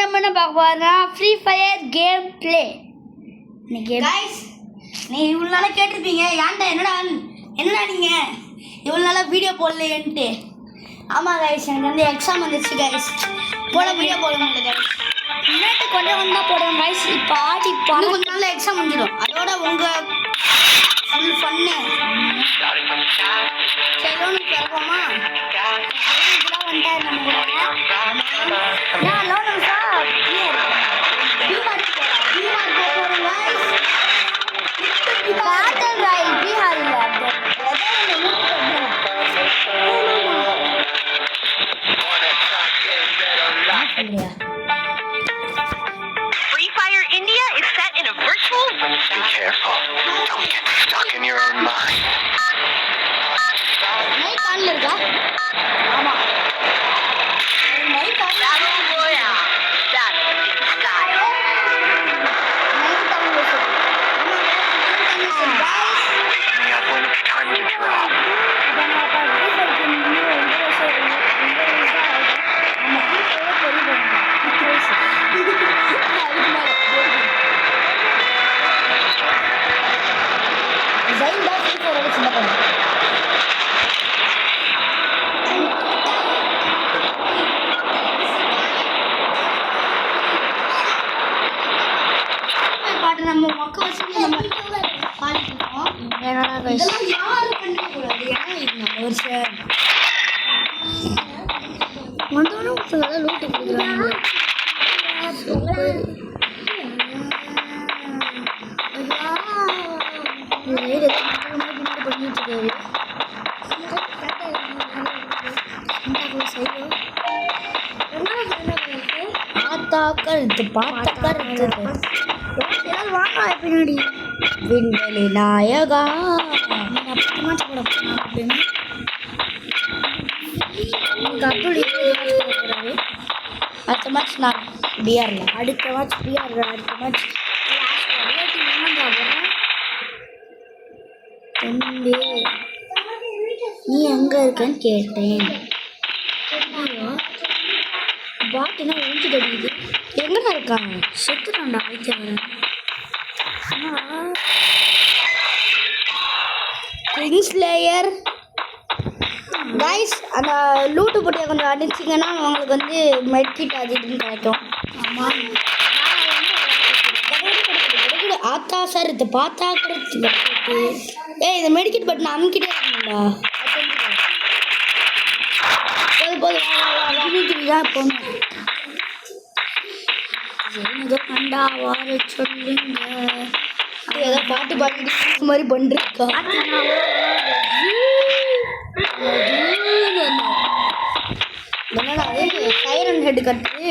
நம்ம என்ன பார்க்க போறோம்னா free fire game play. Guys நீ இவ்வளவு நாளா கேட்டிருப்பீங்க ஏன்டா என்னடா நீங்க இவ்வளவு நாளா வீடியோ போடலையேன்ட்டு. ஆமா गाइस எனக்கு வந்து எக்ஸாம் வந்துச்சு गाइस. போட வீடியோ போட முடியல गाइस. முன்னாடி கொஞ்சம் தான் போடுறோம் गाइस. இப்போ ஆடி இன்னும் கொஞ்ச நாள்ல எக்ஸாம் வந்துடும். அதோட உங்க ஃபுல் ஃபன்னு சரி கேட்போமா? இதெல்லாம் வந்துட்டாரு நம்ம கூட. நான் loan sir battle Royal Bihar இல்ல Free Fire India is set in a virtual. Be careful. Don't get stuck in your own mind. Night ஆன்ல இருக்கா? ஆமா night Battle Royale. Battle in style. Night ஆன்ல இருக்கு. Wake me up when it's time to drop. நம்ம மக்க வச்சு நம்ம பாடிட்டுருக்கோம். இதெல்லாம் யாரும் கண்டுக்கூடாது. ஏன்னா இது நம்ம வருஷம் வந்தோன்னு லூட்டு கொடுக்குறாங்க. பின்னாடி விண்வெளி நாயகா அடுத்த மேட்ச் நான் பிஆர்ல அடுத்த மேட்ச் பிஆர் அடுத்த மேட்ச் நீ எங்க இருக்கன்னு கேட்டேன். பாட்டுனா ஒழிச்சு கடிக்குது. எங்கடா இருக்காங்க? செத்துட்டான்டா வைக்கிறேன். கிங்ஸ்லேயர் கைஸ் அந்த லூட்டு போட்டியை கொஞ்சம் அடிச்சிங்கன்னா உங்களுக்கு வந்து மெட்கிட் அது இதுன்னு கிடைக்கும். ஆமாம் ஆத்தா சார் இதை பார்த்தா கிடைச்சி இந்த மெடிக்கெட் பட்டன் அமுக்கிட்டே இருக்கீங்களா? தான் போகணும். ஏதோ கண்டா வார சொல்லுங்க. ஏதோ பாட்டு பாடிட்டு மாதிரி பண்ணிருக்கா. என்னடா சைரன் ஹெட் கட்டு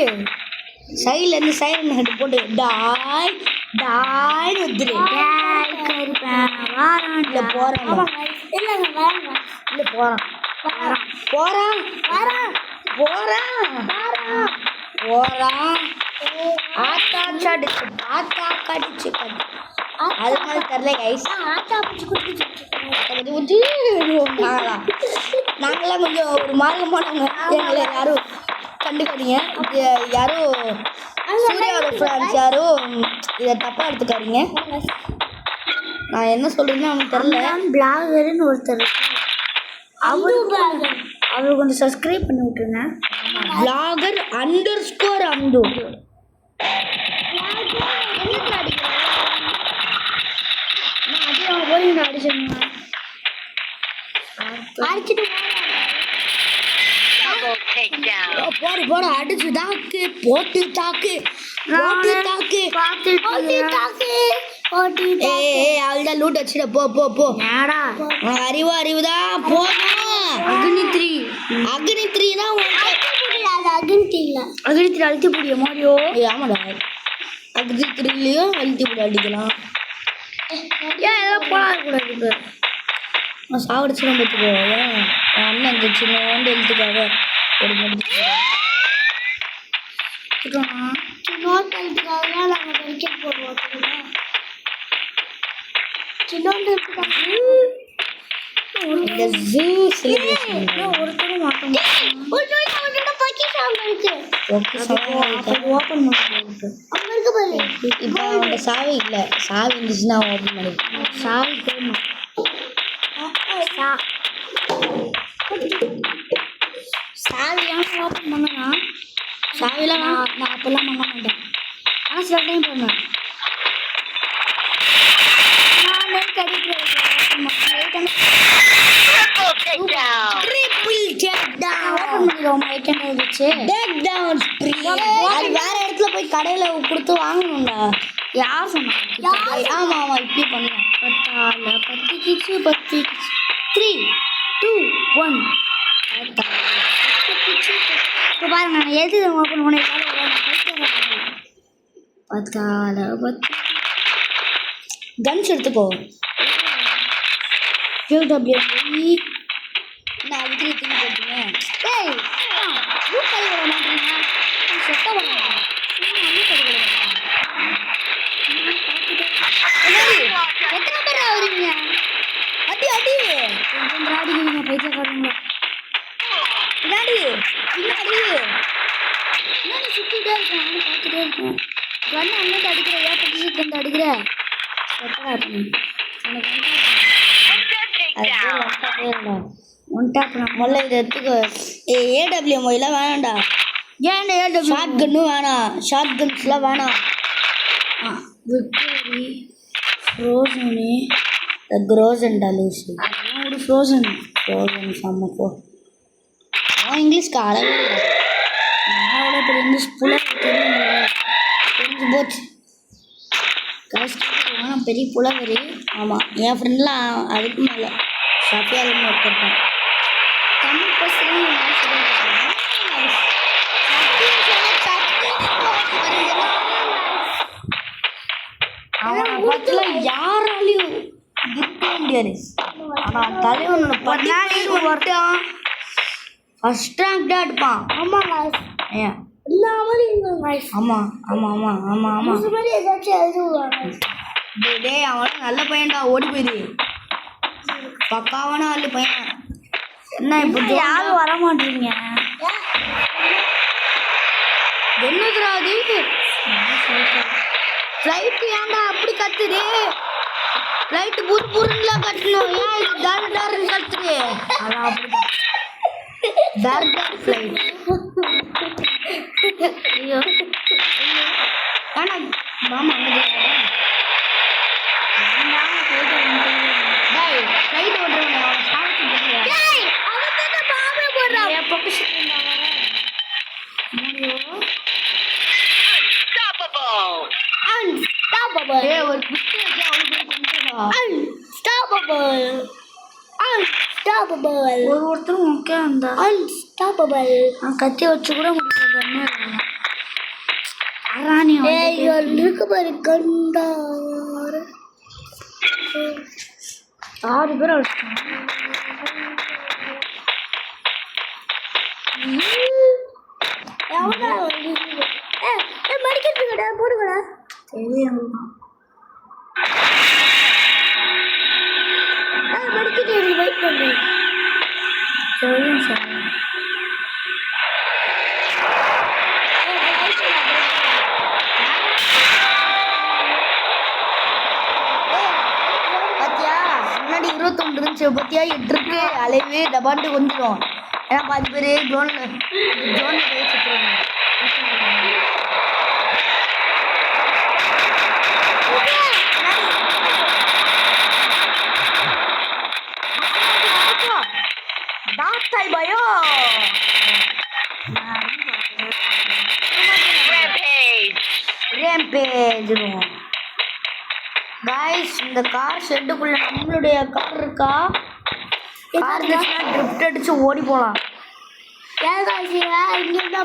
சைட்லேருந்து சைரன் ஹெட் போட்டு டாய் டாய்னு வந்துரு. இல்லை போகிறான் இல்லை போகிறான் போகிறான் போகிறான் போகிறான் ஆத்தா சாடிச்சு ஆத்தா கடிச்சு அது மாதிரி தெரில கைஸ். நாங்களாம் கொஞ்சம் ஒரு மார்க்கமானவங்க. எங்களை யாரும் கண்டுக்காதீங்க. யாரும் சூர்யாவோட ஃப்ரெண்ட்ஸ் யாரும் இதை தப்பாக எடுத்துக்காதீங்க. நான் என்ன சொல்கிறேன்னு அவனுக்கு தெரில. பிளாகர்னு ஒருத்தர் அவரு கொஞ்சம் சப்ஸ்கிரைப் பண்ணி விட்டுருங்க. பிளாகர் _ அந்து Double takedown. போட அடிச்சு தாக்கு போட்டு தாக்கு போட்டு தாக்கு அவள்தான் லூட் வச்சுட போ போ போ. அறிவுதான் போதும். அக்னித்ரி தான் அக்னித்ரி அழுத்தி போடிய மாதிரியோ. ஆமாடா அக்னித்ரிலையும் அழுத்தி போட அடிக்கலாம். ஏன் எல்லாம் போடக்கூடாது? நான் சாவடிச்சு பார்த்துக்கோ. ஏன் அண்ணன் அந்த சின்ன எழுத்துக்காக ஒரு முடிச்சு இந்த ஜூ செலிப்ரேஷன் ஒருத்தரும் மாட்டோம். ஓப்பன் பண்ணுறது அங்கே இருக்க பாரு. இப்போ அவன்கிட்ட சாவி இல்லை, சாவி இருந்துச்சுன்னா ஓப்பன் பண்ணிக்கலாம். சாவி போடணும். சாவியாக ஓப்பன் பண்ணனா சாவிலாம் நான் அப்போல்லாம் பண்ண மாட்டேன். ஆனால் சில டைம் பண்ணுவேன். நான் நெட் அடிக்கிறேன். Triple takedown. ஓப்பன் பண்ணிடுவோம். ஐட்டம் இருந்துச்சு. அது வேற இடத்துல போய் கடையில கொடுத்து வாங்கணும்டா. யார் சொன்னாங்க? ஆமா ஆமா இப்படி பண்ணலாம். 10 கிச்சு 3 2 1 இப்போ பாருங்க நான் எது ஓப்பன் பண்ணி கன்ஸ் எடுத்துக்கோ. நான் அதுக்கு தூக்கி போட்டுங்க. ஏய் லூட் பண்ணி விட மாட்டீங்க. செத்த பண்ணுங்க. எத்தனை பேர் ஆகுறீங்க? அடி அடி கொஞ்சம் ஆடிக்கிறீங்க பைத்தியக்காரங்க. பின்னாடி பின்னாடி என்ன சுற்றிட்டே இருக்கேன். நானும் பார்த்துட்டே இருக்கேன். கண்ணு அண்ணன் அடிக்கிற ஏன் வந்து அடிக்கிற செட்டா பண்ணி எனக்கு Takedown. ஒன் டேப் முதல்ல இதை எடுத்துக்கோ. ஏடபிள்யூ மொழிலாம் வேணாம்டா. ஏன் ஷார்ட் கன்னும் வேணாம், ஷார்ட் கன்ஸ்லாம் வேணாம். விக்டரி ஃப்ரோசனு க்ரோசன்டா லூஸ். அதெல்லாம் ஒரு ஃப்ரோசன் ஃப்ரோசன் சம்மப்போ அவன் இங்கிலீஷ்க்கு அளவே இல்லை. அவ்வளோ பெரிய இங்கிலீஷ் புலவர் தெரியுங்க. தெரிஞ்சு போச்சு. கஷ்டம் பெரிய புலவர். ஆமாம் என் ஃப்ரெண்ட்லாம் அதுக்கு மேலே சஃபியாலும் ஒருத்தருப்பான். தமிழ் பேசுகிறேன். அவனை பற்றில யாராலையும் இருக்க முடியாது. ஆனால் தலைவனோட ஒருத்தான் ஃபஸ்ட் ரேங்க்டாக எடுப்பான். ஆமாம் ஏன் இல்லாமல் ஆமாம் ஆமாம் ஆமாம் ஆமாம் ஆமாம். மாதிரி ஏதாச்சும் எழுதுவாங்க. டேய் அவனும் நல்ல பையன்டா, ஓடி போயிடு. பக்காவான நல்ல பையன். என்ன இப்போ யாரும் வர மாட்டீங்க. என்னதுடா அது? ஃப்ளைட்டு ஏன்டா அப்படி கத்துது? ஃப்ளைட்டு புருலாம் கட்டணும். ஏன் இது டாரு டாருன்னு கத்துது? அதான் அப்படிதான் டார் டார் ஃப்ளைட். ஐயோ ஏன்னா மாமா அங்கே டேய் ஃப்ளைட் ஓட்டுறவனே அவனை சாப்பிட்டு Unstoppable. ஒரு குச்சி வச்சு அவனுக்கு ஒருத்தரும் ஓகே அந்த கத்தி வச்சு கூட முடியாது. அராணி இருக்கு பாரு கண்டார் 6 பேர் அடிச்சிட்டாங்க. போடுங்கடா தெரியும் படிக்கிட்டு வெயிட் பண்ணு. தெரியும் சார். பாத்தியா முன்னாடி 21 இருந்துச்சு, பாத்தியா 8 இருக்கு. அலைவே டபாண்டு கொஞ்சம். ஏன்னா பாதி பேர் ட்ரோன்ல போய் சுற்றுவாங்க. Rampage. गाइस இந்த கார் ஷெட்டுக்குள்ள நம்மளுடைய கார் இருக்கா? கார் இருந்துச்சுன்னா ட்ரிஃப்ட் அடிச்சு ஓடி போலாம். இங்கிருந்தா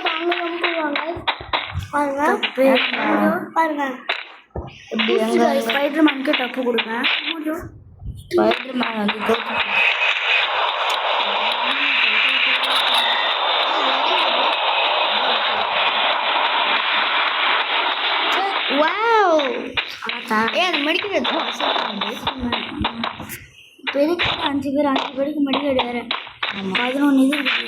பாருங்க இப்படி எங்க ஸ்பைடர்மேனுக்கு டப்பு கொடுங்க. ஸ்பைடர்மேன் வந்து வாவ் அது மெடிக்கல் பெருக்கு 5 பேருக்கு மெடிக்கல் வேறு 11 இது இருக்குது.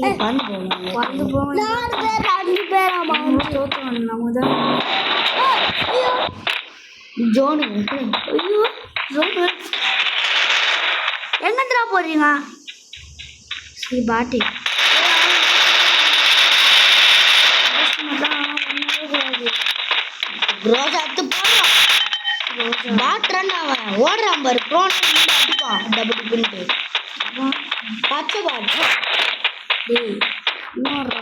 பறந்து போகணும். பறந்து போங்க. 4 பேர் 2 பேர் ஆமா தோத்துறோம் நம்ம தான். ஐயோ ஜோனு ஐயோ ஜோனு எங்கடா போறீங்க? சரி பாட்டி ரோஜா எடுத்து போடுறான். பாட்டுறான் அவன் ஓடுறான் பாரு. ப்ரோன் அடிப்பான் டபுள் பின்ட்டு பச்சை பாட்டு. டேய் இன்னொருடா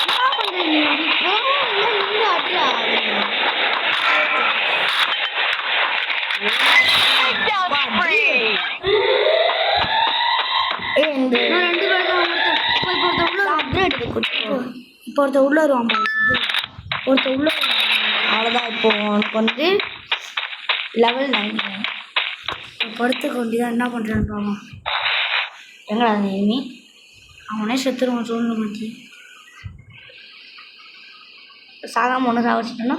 என்ன பண்றீங்க? இந்த நான் 2 பேர் தான் இப்போ ஒருத்த உள்ள வருவான் பாரு. ஒருத்த உள்ள அவ்வளோதான். இப்போ உனக்கு வந்து லெவல் 9 படுத்துக்க வேண்டியதான். என்ன பண்ணுறான்னு பாவம். எங்கடா நீ அவனே செத்துருவான் சோழனை மாற்றி. சாகாம ஒன்று சாவச்சிட்டோன்னா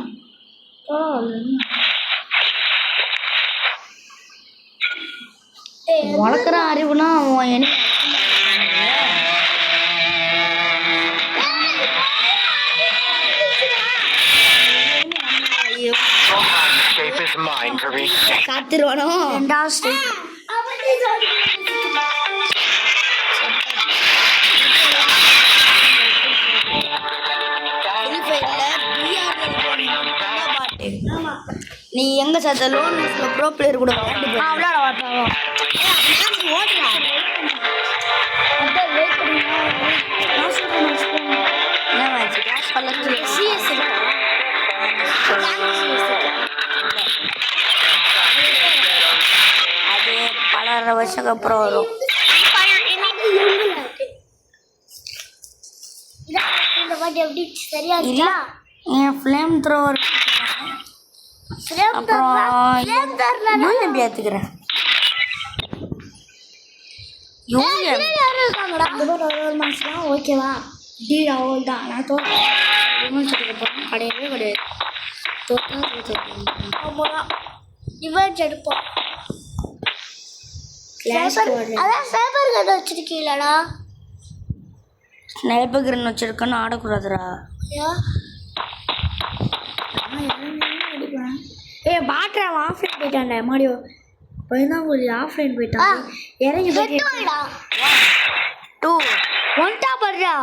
வளர்க்குற அறிவுனா அவன் என்ன Shape is mine to reach. காத்திருவானோ. 2வது ஸ்டேட் நீ எங்க சேர்த்த லோன் ப்ரோ பிளேயர் கூட விளையாட வாட்டாவோ அது பல வருஷத்துக்கு அப்புறம் வரும். இந்த வாட்டி எப்படி சரியா இருக்கா? என் ஃப்ளேம் த்ரோவர் அப்புறம் யூஎம்பி ஏற்றுக்கிறேன். ஓகேவா டி அவ்வளோ தான். நான் தோற்று கிடையவே கிடையாது. தோற்றா ரிவெஞ்ச் எடுப்போம். அதான் சேபர் கதை வச்சிருக்கீங்களா? ஸ்னைப்பர் கிரன் வச்சிருக்கேன்னு ஆடக்கூடாதுடா. பாட்டுறேன் ஆஃப்லைன் போயிட்டான்டா மாடியோ. போயிருந்தான் ஒரு ஆஃப்லைன் போயிட்டான். இறங்கி போயிட்டா 2 ஒன் டாப் வர்றா.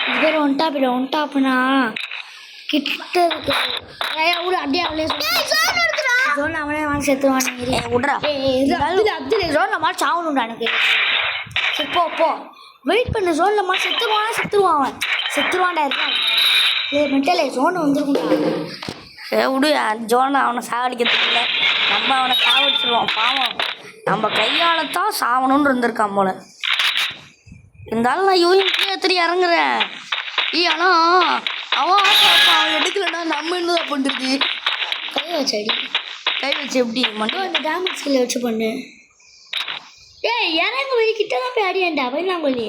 இது பேர் ஒன் டாப் இல்லை. ஒன் டாப்னா கிட்ட இருக்கு. அப்படியே அவளே ஜோன் அவனே வாங்கி செத்துருவான். விட்றா அப்துல் ஜோனில் மாதிரி சாவணும்டா எனக்கு. சரி போ போ வெயிட் பண்ணு. ஜோனில் மாதிரி செத்துருவான் அவன். செத்துருவான்டா இருக்கான். மெட்டலே ஜோன் வந்துருக்கும்டா. விடு ஜோனை அவனை சாவடிக்கிறதுக்கு இல்லை. நம்ம அவனை சாவடிச்சிருவோம். பாவம் நம்ம கையால் தான் சாவணும்னு இருந்திருக்கான் போல. இருந்தாலும் நான் யூஎம்பி ஏற்றி இறங்குறேன். ஆனால் அவன் எடுக்கலன்னா நம்ம என்னதான் பண்ணுறது? கை வச்சடி. கை வச்சு எப்படி மட்டும் அந்த டேமேஜ் ஸ்கில்லை வச்சு பண்ணு. ஏய் இறங்க போய் கிட்ட தான் போய் அடியாண்டா பயந்தாங்கொல்லி.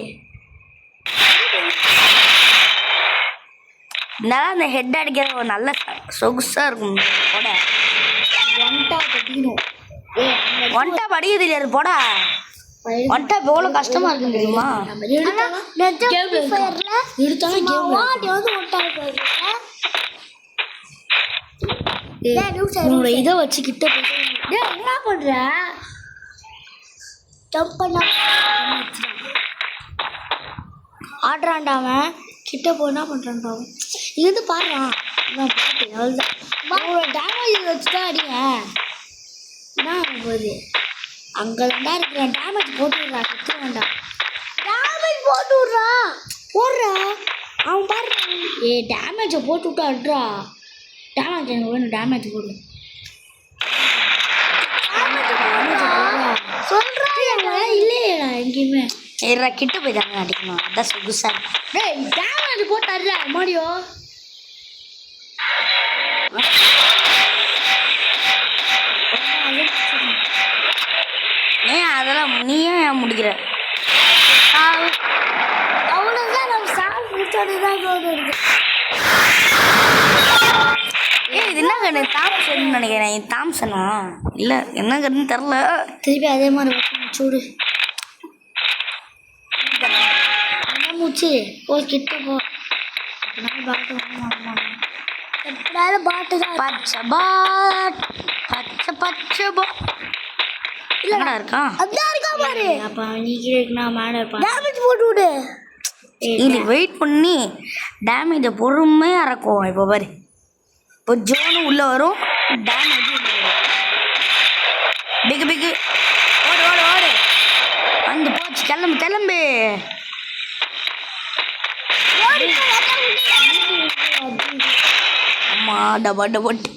இருந்தாலும் அந்த ஹெட் அடிக்கிற ஒரு நல்ல சொகுசாக இருக்கும் போட. ஒன் டாப் அடிக்கணும். ஒன் டாப் அடிக்க தெரியாது போடா. ஒன் டாப் எவ்வளோ கஷ்டமாக இருக்குன்னு தெரியுமா? உங்களோட இதை வச்சு கிட்ட போயிட்டு என்ன பண்ற? ஜம்ப் பண்ண ஆடுறான்டா அவன். கிட்ட போய் என்ன பண்ணுறான் பாவம். இருந்து பாடுறான். பாட்டு அவ்வளோதான். உங்களோட டேமேஜ் வச்சு தான் அடிங்க. என்ன போகுது அங்கே தாண்டா இருக்கிற டேமேஜ் போட்டு விட்றா. செத்து வேண்டாம். டேமேஜ் போட்டு விட்றா. போடுறா அவன் பாடுறான். டேமேஜை போட்டு விட்டு அட்றா. டேமேஜ் எனக்கு வேணும். டேமேஜ் போடு. சொல்கிறா இல்லையா எங்கேயுமே. ஏறா கிட்ட போய் தாங்க அடிக்கணும். அதான் சொகுசாக டேய் டேமேஜ் போட்டு அட்றா மாடியோ. அதெல்லாம் நீயும் ஏன் முடிக்கிற? அவ்வளோதான் நம்ம சாங் முடிச்சோடனே தான் கோடு இருக்கு. ஏய் இது என்ன கண்ணு தாம்சன் நினைக்கிறேன். தாம்சனா இல்லை என்ன கண்ணு தெரில. திருப்பி அதே மாதிரி சூடு மூச்சு போ கிட்ட போ. பாட்டு எப்படாலும் பாட்டு தான். பச்சை பாட் பச்சை பாட் இல்லைடா இருக்கான். அதான் இருக்கா பாரு. அப்போ நீ கீழே மேலே டேமேஜ் போட்டு விடு. இல்லை வெயிட் பண்ணி டேமேஜை பொறுமையாக இறக்கும். இப்போ பாரு இப்போ ஜோனு உள்ளே வரும் டேமேஜ் பிகு பிகு ஓடு ஓடு ஓடு வந்து போச்சு. கிளம்பு அம்மா டபா டபட்டு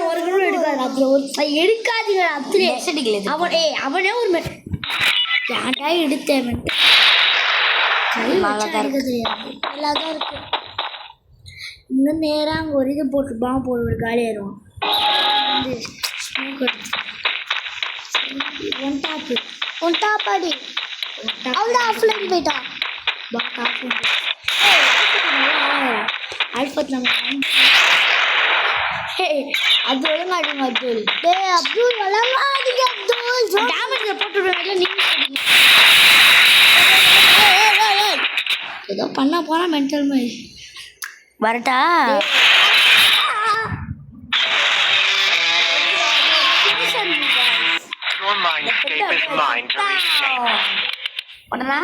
ஒரு கிலோ எடுக்காது அப்புறம் எடுக்காதீங்க அத்திரே அவனே ஒரு ஏன்டா எடுத்தேன் எல்லாதான் இருக்கு. இன்னும் நேராக அங்கே ஒரு இது போட்டுருப்பான் போட்டு ஒரு காலி ஆயிடுவான். வந்து ஸ்மோக் எடுத்து ஒன் டாப் அடி அவள் ஆஃப்லைன் போயிட்டான். பாட் ஆஃப்லைன் ஆல்பத் நம்ம அது ஒழுங்காடிங்க அப்துல். அப்துல் ஒழுங்காடிங்க அப்துல். டேமேஜ் போட்டு விடுவாங்க நீங்கள் ஏதோ பண்ண போனால் மென்டல் மாதிரி வரட்டா. Your mindscape is mine to reshape. உடனே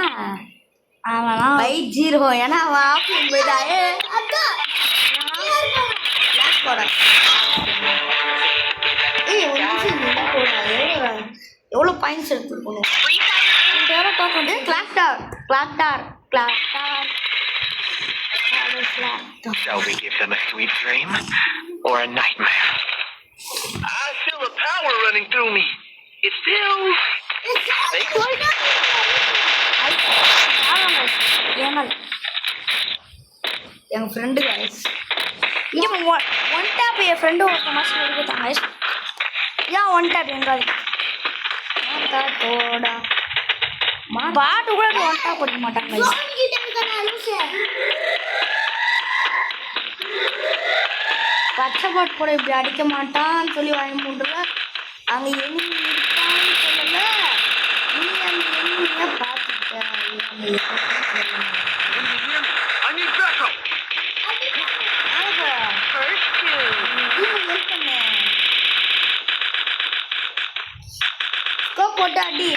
அவன் 5-0 ஏன்னா அவன் ஆஃப்லைன் போயிட்டாயே. எவ்வளோ points எடுத்துருக்கணும். Shall we give them a sweet dream or a nightmare? I feel a power running through me. It feels snake-like. N friend இங்கே one tape என் friend ஒரு மாதம் எடுத்தாங்க. ஏன் ஒன் டேப் எங்காது தோடா பாட்டு கூட ஒன் டேப் போட மாட்டாங்க. பச்சை பாட்டு கூட இப்படி அடிக்க மாட்டான்னு சொல்லி வாங்கி மூட்டுல அங்கே எண்ணி இருக்கான்னு சொல்லல. நீ அந்த எண்ணியை பார்த்துட்டேன். போட்டு அடி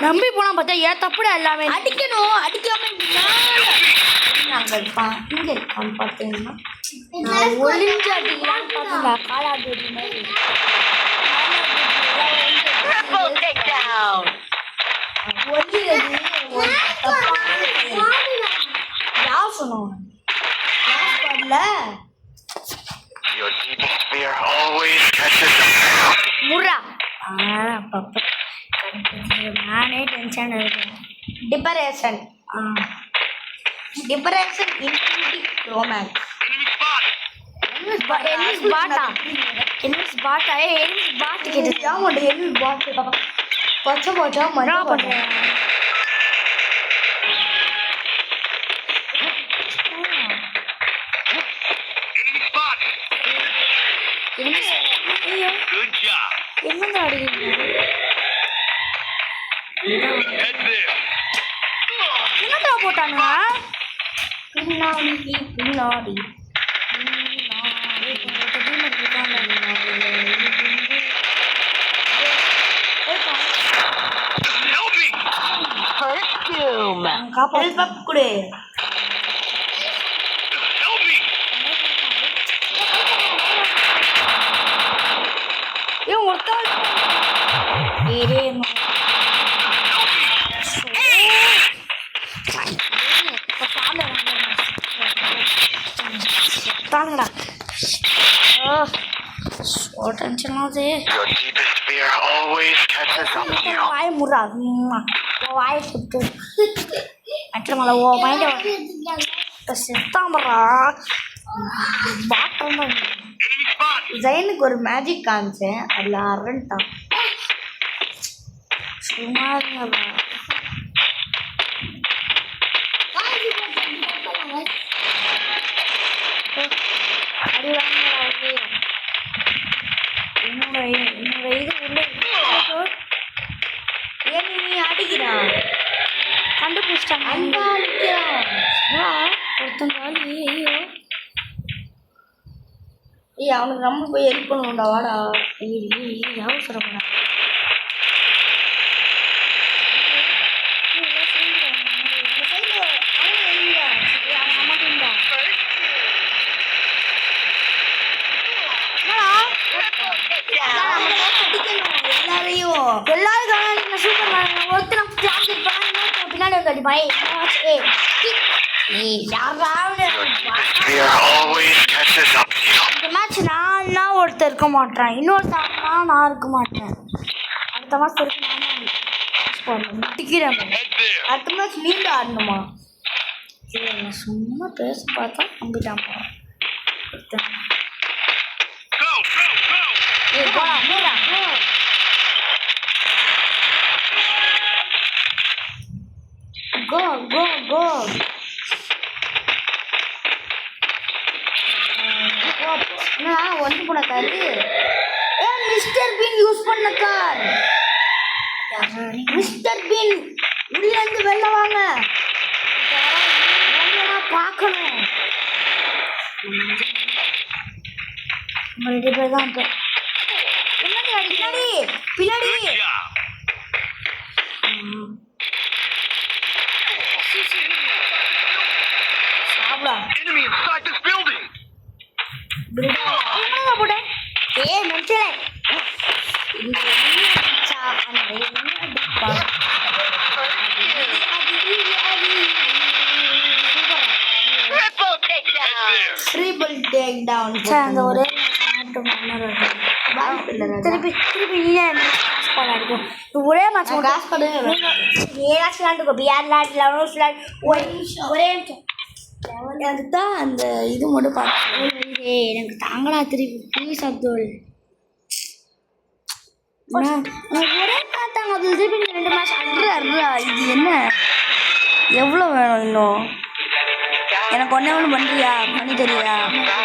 நம்பி போனா பார்த்தா ஏன் தப்புடா எல்லாமே அடிக்கணும். அடிக்காம அங்கே இருப்பான் இங்கே இருக்கான்னு பார்த்தீங்கன்னா ஒளிஞ்சு அடிக்கலான்னு பார்த்தா காலாடி மாதிரி யார் சொன்னோம் Your deepest fear always catches up. Murra அப்பப்போ நானே டென்ஷன் இருக்கேன். டிப்ரெஷன் இன்ஃபினிட்டி ரோமான்ஸ் எல்விஸ் பாட்டா எல்விஸ் பாட்டு கேட்டு ஆமாண்டா எல்விஸ் பாட்டு பச்சை போச்சா மஜா பண்ணுறேன். Good job. என்னடா அடிக்கிறீங்க? Head there. என்னடா போட்டானுங்க பின்னாடி Help me. First doom. Help கொடு. Help me. ஏன் ஒருத்தர் தாங்கடா. டென்ஷன் ஆகுது. Your deepest fear always catches up to you. வாய முறா வாய சுட்டு மற்றவங்கள ஓ மைண்ட் செத்தாமரா பாட்டம் ஜெயினுக்கு ஒரு மேஜிக் காமிச்சேன். அதில் அரண்டான் சுமார் அடி வாங்க என்னோட இது உள்ள ஏன் நீ அடிக்கிறான் கண்டுபிடிச்சிட்டாங்க அந்த அடிக்கிறான் ஒருத்தங்க ஐயோ ஏய் அவனுக்கு நம்ம போய் ஹெல்ப் பண்ணுவோம்டா வாடா அவசரப்படா Fear always catches up to you. இந்த மேட்ச் நான் ஒருத்தர் இருக்க மாட்டேன் இன்னொருத்தன் நான் இருக்க மாட்டேன் அடுத்த மாதம் இருக்கு நான் டிக்கிறேன் Head there. அடுத்த மேட்ச் நீண்ட ஆடணுமா நான் சும்மா பேச பார்த்தா நம்பிட்டான் Go, go, go. ஏய் போடா போடா கோ கோ கோ என்ன ஒன்று போன car A mister been use பண்ண கார் மிஸ்டர் பீன் உள்ள இருந்து வெளில வாங்க பார்க்கணும் நம்ம 2 பேர் தான் இப்போ பின்னாடி பின்னாடி Good job. சாப்பிடா Enemy inside this building. என்னங்க போட ஏய் மென்டலே இந்த என்ன அந்த என்ன Triple takedown. Triple takedown அந்த ஒரே திருப்பி நீயே காசு பண்ண அடிக்கும் ஒரே மேட்ச் காசு கொடு ஏதாச்சும் விளாண்டுக்கோ பிஆர் விளாட் ஒரே நிமிஷம் எனக்கு தான் அந்த இது மட்டும் பார்த்து எனக்கு தாங்களா திருப்பி ப்ளீஸ் அப்துல் நான் ஒரே பார்த்தாங்க அது திருப்பி 2 மேட்ச் அட்ரா இது என்ன எவ்வளோ வேணும் இன்னும் எனக்கு ஒன்றே ஒன்று பண்ணுறியா பண்ணி தெரியா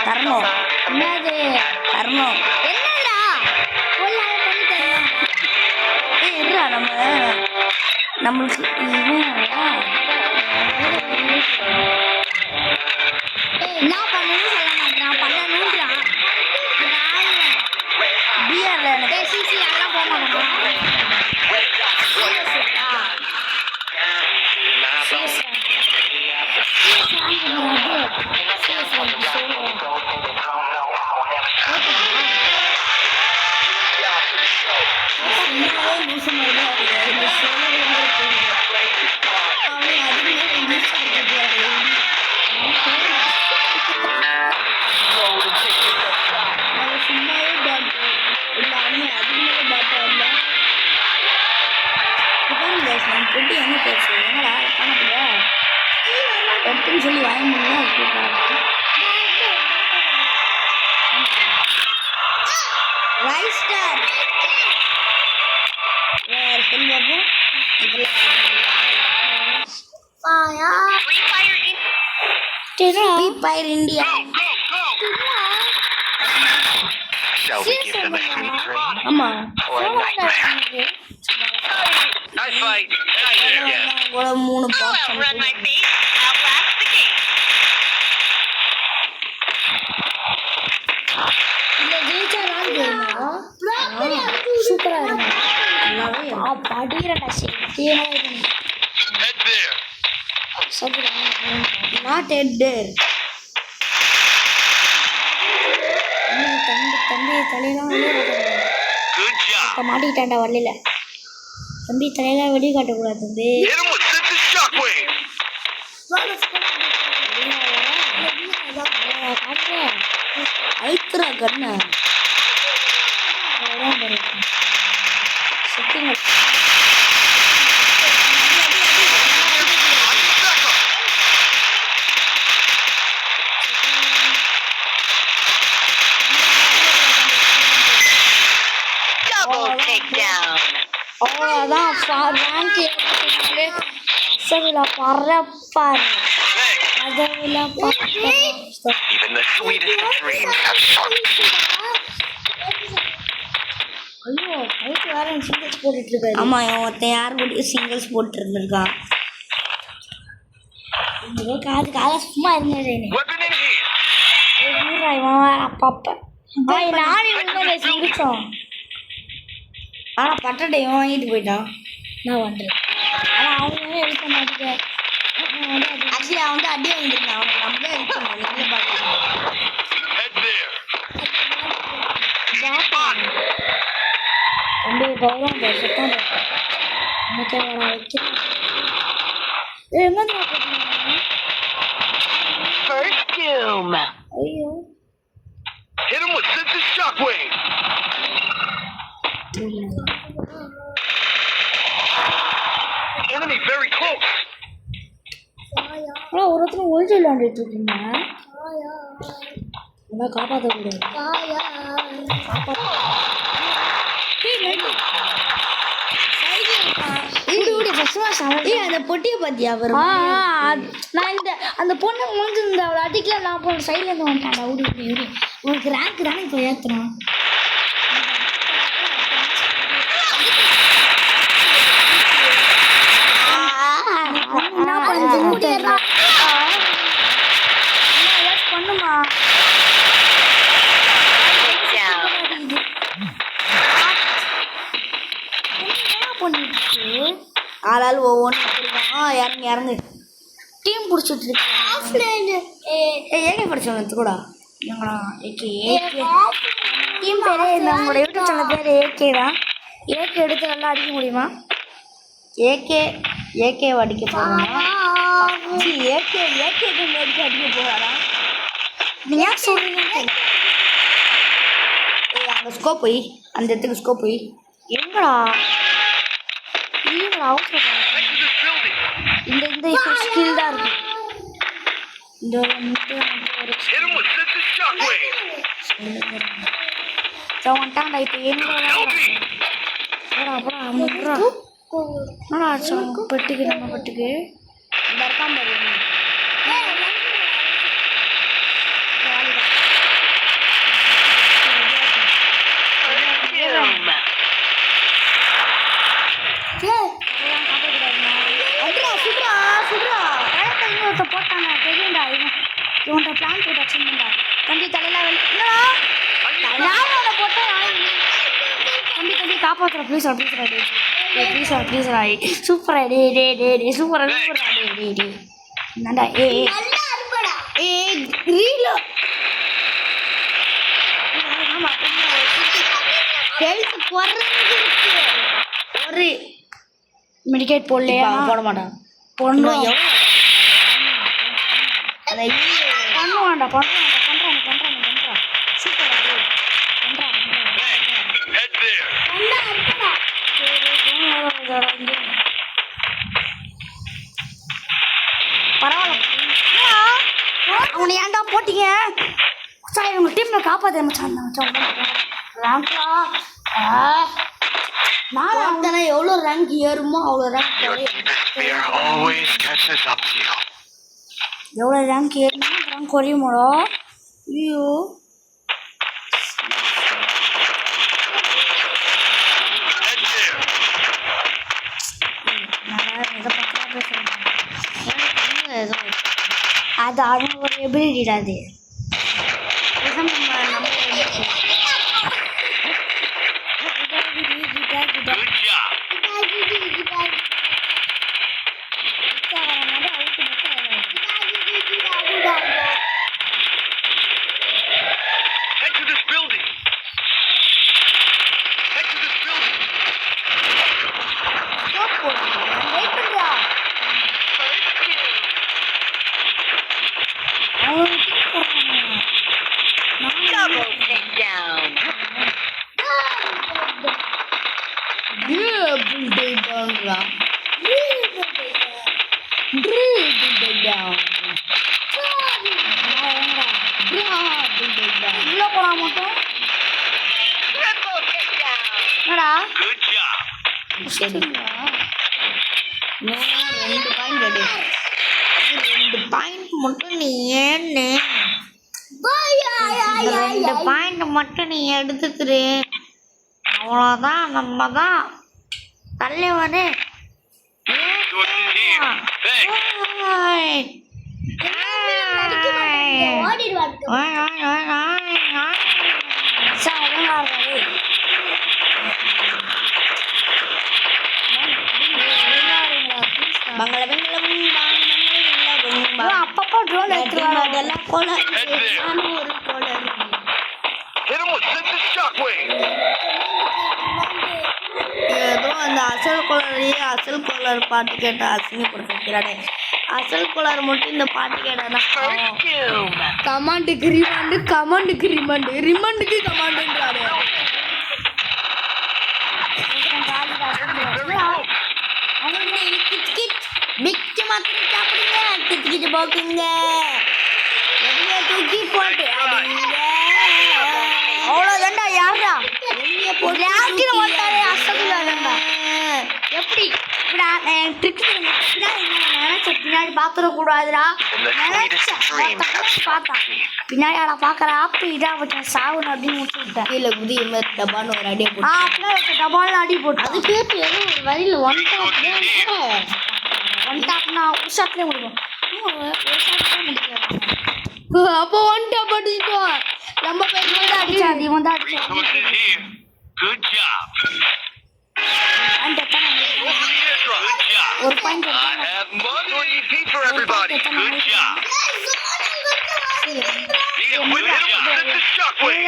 தரணும் என்னது தரணும் என்னடா ஒல்லாத பண்ணி தரேன் ஏய் இருடா நம்மளுக்கு நான் பண்ணணும்னு சொல்ல மாட்டேன் நான் பண்ணணுன்றான் பிஆரில் எனக்கு சிசி அதெல்லாம் போக மாட்டேன் என்ன பேசு என்னடா பண்ண எடுத்துன்னு சொல்லி வாங்க முடியல ரைஸ் ஸ்டார் சொல்லி பார்ப்போம் free fire India Go, go, go. Shall we give them a sweet dream ஆமாம் or a nightmare? Nice fight. Nice. Yeah. கூட 3 I'll box outrun my fate, outlast the game. இல்லை ஜெயிச்சா நான் சூப்பராக இருக்கும் படிக்கிறேன்டா சரி Head there. நாட் ஹெட்டு தம்பி தலையெல்லாம் Good job. இப்போ மாட்டிக்கிட்டான்டா வரல தம்பி தலையெல்லாம் வெளியே காட்டக்கூடாது தம்பி Hit him with sensitive shockwave. அழுத்துறா கண்ணா சுத்திங்க Double takedown. அவ்வளோதான் ரேங்க் அசவில பறப்பாரு Thanks. அதவில Even the sweetest of dreams have sharp teeth. ஐயோ நைட்டு வேற சிங்கர்ஸ் போட்டுட்டு இருக்காரு. ஆமா இவன் ஒருத்தன் யார் கூட சிங்கிள்ஸ் போட்டு இருந்திருக்கான். ஐயோ காது சும்மா இருந்தேன். Weapon in hand. அப்பப்ப நானே முடிச்சோம். ஆனா பட்டடை இவன் வாங்கிட்டு போயிட்டான். நான் பண்றேன். ஆனா அவங்களே ஹெல்ப் பண்ண மாட்டேங்க. ஆக்சுவலி அவன் வந்து அடி வாங்கிருந்தான். அவனை நம்ம தான் ஹெல்ப் பண்ணோம். நீங்களே பாக்கலாம். Head there. தம்பி பவுரம் பேசத்தான் எனக்கு வர வைக்கிறேன். எங்க First doom. ஐயோ Hit him with sensitive shockwave. Enemy very close. ஆனால் ஒருத்தர் ஒழிச்சு விளையாண்டுட்டு இருக்கீங்க. உங்களை காப்பாற்றக்கூடாது. அந்த பொட்டியை பாத்தியா வரும். நான் இந்த அந்த பொண்ணு முடிஞ்சு இந்த அவளை அடிக்கல நான் போன சைட்ல இருந்து வந்துட்டான். ஓடி ஓடி ஓடி உனக்கு ரேங்க் தானே இப்போ ஏற்றுறான். பண்ணுமா Take down. ஆளால் ஒவ்வொன்றும் இறங்கு இறங்கு. டீம் பிடிச்சிட்டு இருக்கு. ஏகே படிச்சவங்க கூட எங்களா ஏகே டீம் பேரே நம்மளோட யூடியூப் சேனல் பேர் ஏகே தான். ஏகே எடுத்து நல்லா அடிக்க முடியுமா? ஏகே அடிக்க போறானா? ஏகே எடுத்து அடிக்க போறானா? நீ ஏன் சொல்றீங்க? அங்கே ஸ்கோப் போய் அந்த இடத்துக்கு ஸ்கோப் போய் எங்கடா இல்லைங்களா அவசரம் இந்த இந்த ஸ்கில் தான் இருக்கு. இந்த ஒரு Hit him with sensitive shockwave. வந்துட்டான்டா இப்போ எங்கடா அப்புறம் என்னடா ஆச்சு பெட்டுக்கு நம்ம பெட்டுக்கு இந்த இருக்கான் பாரு. போட்டாங்க தெரியும்டா. இவன்கிட்ட பிளான் போட்டு வச்சுருந்தா தம்பி தலையில போட்டேன். தம்பி காப்பாற்றுற ப்ளீஸ் ப்ளீஸ்ரா சூப்பரா டே சூப்பரா டே என்னடா ரீலோ ஹெல்த் குறைஞ்சிருக்கு. ஒரு மெடிக்கேட் போடலையா? போட மாட்டான். பண்ணுவான் அந்த பண்றான் சூப்பரா Head there. பரவாயில்ல. அவனை ஏன்டா போட்டீங்க? சார் உங்க டீம்ல காப்பாற்ற நான் எவ்வளோ ரேங்க் ஏறுமோ அவ்வளோ rank Your deepest fear always catches up to you. எவ்வளோ ரேங்க் ஏறினா ரேங்க் குறையுமாடா? ஐயோ Head there. அது அவங்க ஒரு எபிலிட்டிடா அது. Good job. Head to this building. Head to this building. Double takedown. உள்ள போனா மட்டும் Triple takedown. என்னடா Good job. சரி 2 பாயிண்ட் 2 பாயிண்ட் மட்டும் நீ ஏன்னு மட்டும் நீ எடுத்துக்கிறு. அவ்வளோதான், நம்ம தான் தலைவனே. Resources here. Thanks. அப்பப்போ ட்ரோன் எடுத்துருவாங்க. Hit him with sensitive shockwave. ஏதோ அந்த அசல் கோளாறு பாட்டு கேட்ட அசிங்கப்படுத்திக்கிறானே. அசல் கோளாறு மட்டும் இந்த பாட்டு கேட்டா First doom. கமாண்டுக்கு ரிமாண்டுக்கு கமாண்டுன்றாரு. பிச்சு மாத்திரம் சாப்பிடுங்க, கிட்டு போக்குங்க, வெளியே தூக்கி போட்டு அடிங்க. அவ்வளோதான்டா. யாரா வெளியே போட்டு எப்படி பின்னாடி பாத்துடக்கூடாதுடா. பார்த்தா பின்னாடி ஆடா பாக்குற ஆப்பு இதா வச்ச சாவுன்னு அப்படின்னு முடிச்சு விட்டேன். கீழே குதி டப்பான்னு ஒரு அடியை போட்டு அப்படியே டபால் அடி போட்டு அது பேர் ஏதோ ஒரு வரியில் ஒன் டாப்னா ஒரு ஷாட்லேயே முடியும். ஒரு ஷாட்லேயே முடிக்கல. அப்போ ஒன் டாப் அடிச்சிட்டோம். நம்ம பேர் அடிச்சா அது இவன் தான் அடிச்சான். Resources here. Good job. அந்த Good job. ஒரு point I have more EP for everybody. Good job. Need a whip hit him with sensitive shockwave.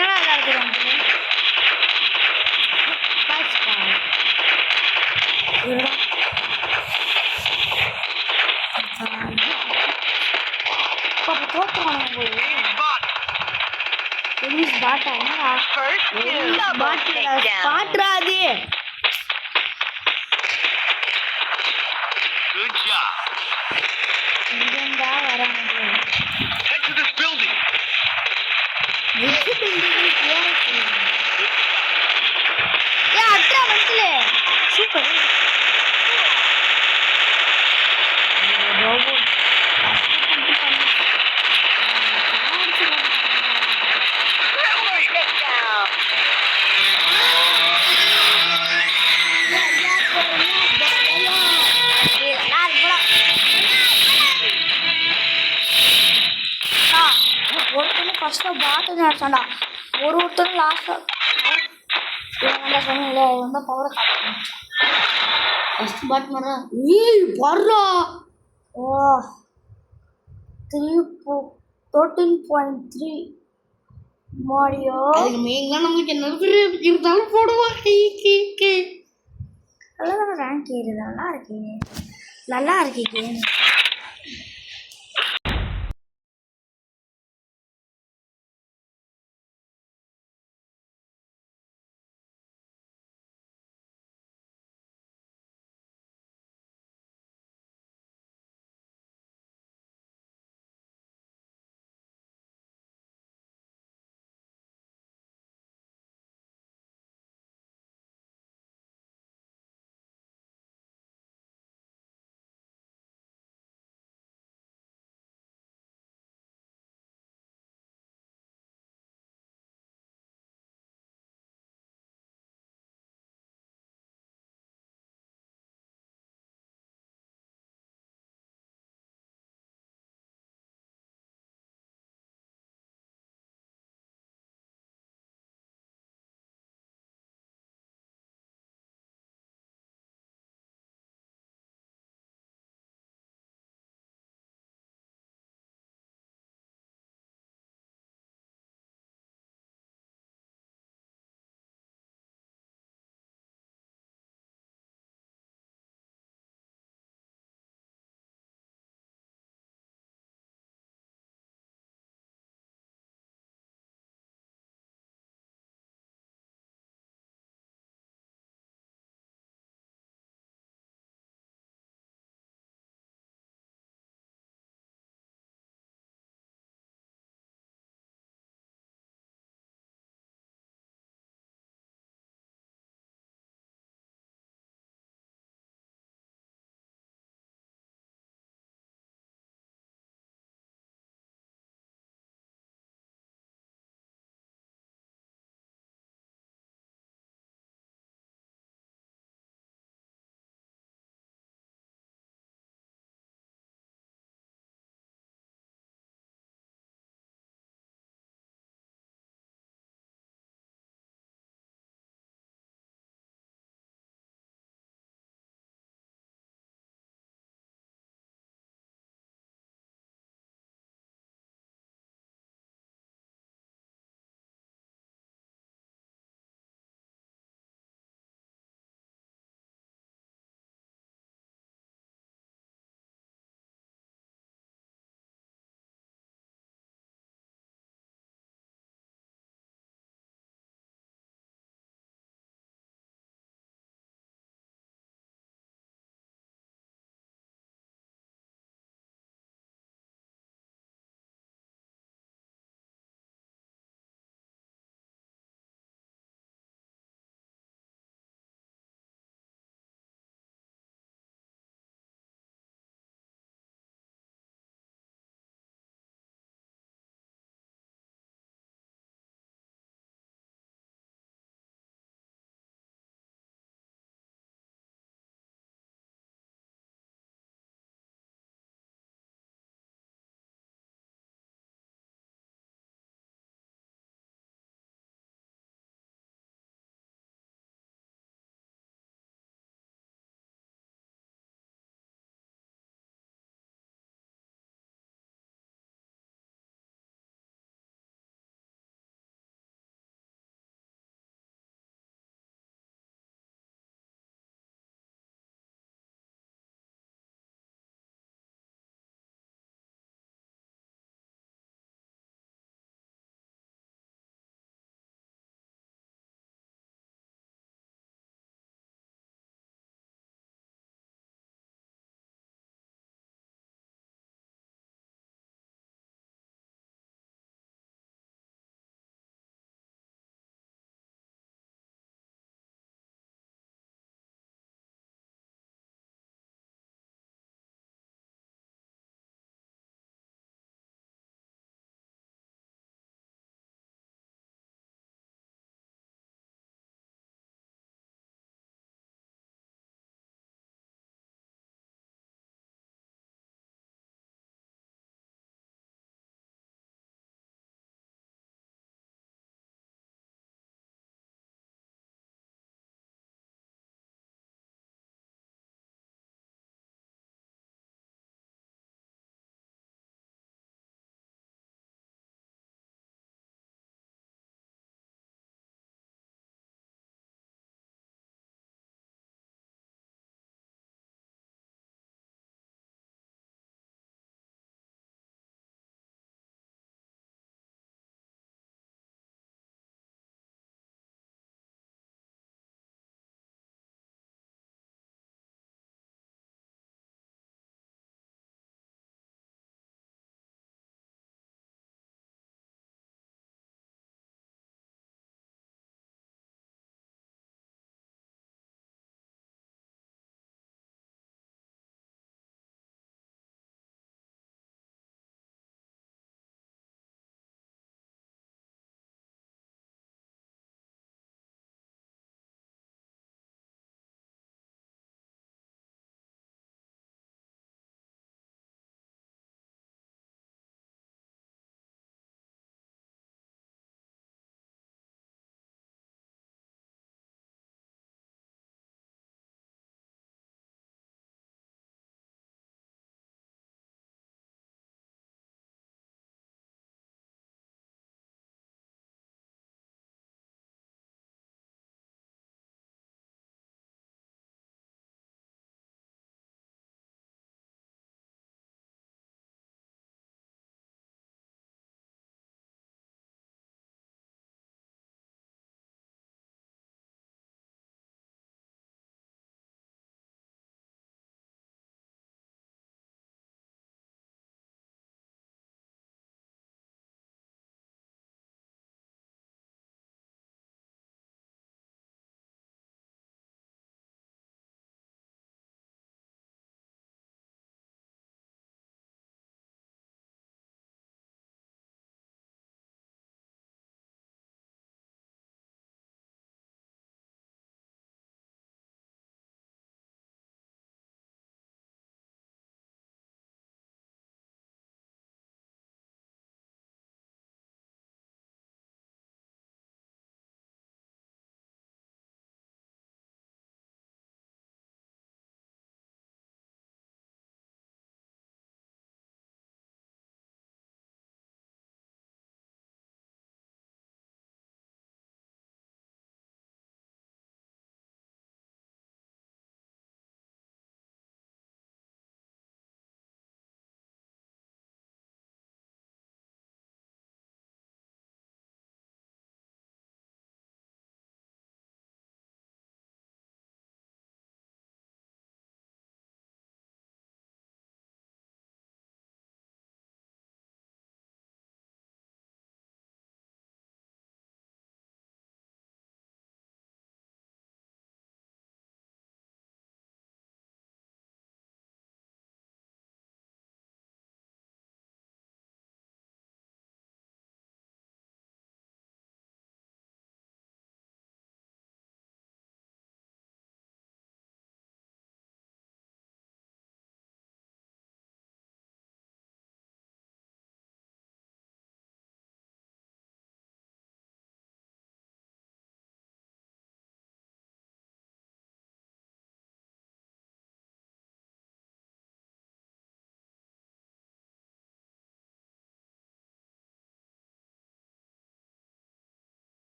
Spot. First doom. Double takedown. பாட்டுறாது. Good job. Head to this building. Super. Triple takedown. ஒருத்தர் first பாட்டு நினைச்சாண்டா. ஒருத்தர் லாஸ்டா சொன்னீங்களே வந்து பவரை காட்டுறேன். First பாட் மாறா. ஏய் வர்றா. ஓ 13.3 மாரியோ. அதுக்கு மேலாம் நமக்கு என்ன இருந்தாலும் போடுவா. நல்லா ரேங்க் ஏறுது. நல்லா இருக்கே.